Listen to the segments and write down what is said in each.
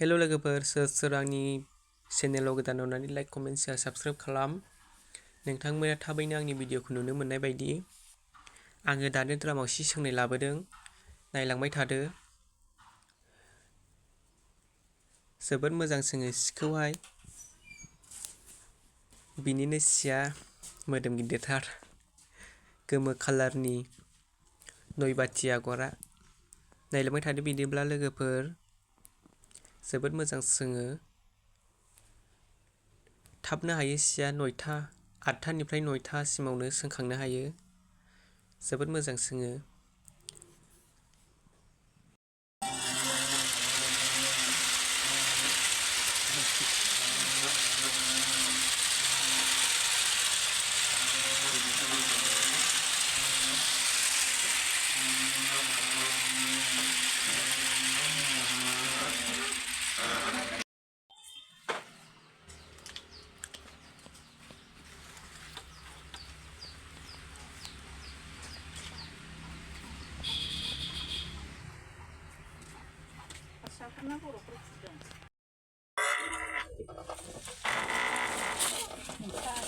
Hello लोगोफोर सोर आंनि चेनेलाव गोदान अननानै लाइक कमेन्ट शेयार साबस्क्राइब खालाम। नोंथांमोना थाबैनो आंनि भिडिअखौ नुनो मोननाय बायदि आङो दानो द्रामाव सि सोंनाय लाबोदों, नायलांबाय थादो। जोबोद मोजां सोङो सिखौहाय। बिनिनो सिया मोदोम गिदिरथार, गोमो कालारनि नयबाथि आगरा। नायलांबाय थादो बिदिब्ला लोगोफोर, जोबोद मोजां सोङो। थाबनो हायो सिया 9टा 8टानिफ्राय 9टासिमावनो सोंखांनो हायो। जोबोद मोजां सोङो।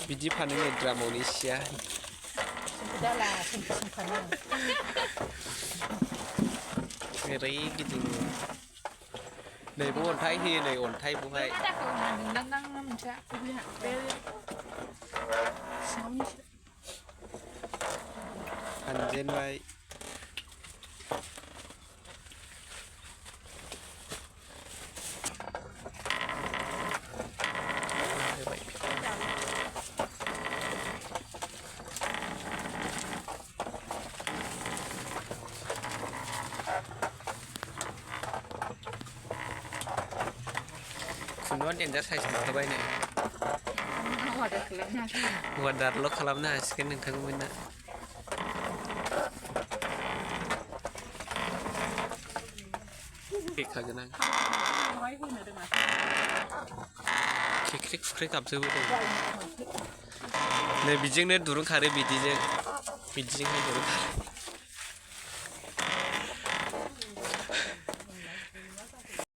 बिदि फानो द्रामावनि सिया। ओरै गिदिङो। नैबो अन्थाइ होयो, नै अन्थाइ बहाय। फानजेनबाय। खुन्दुआ देन्जार साइज ओंखारबाय नै। अर्डारल' खालामनो हासिगोन नोंथांमोना। फैखागोन आं। खेख्रि खुख्रि गाबजोबो दं। नै बिजोंनो दुरुं खारो, बिदिजोंहाय दुरुं खारो।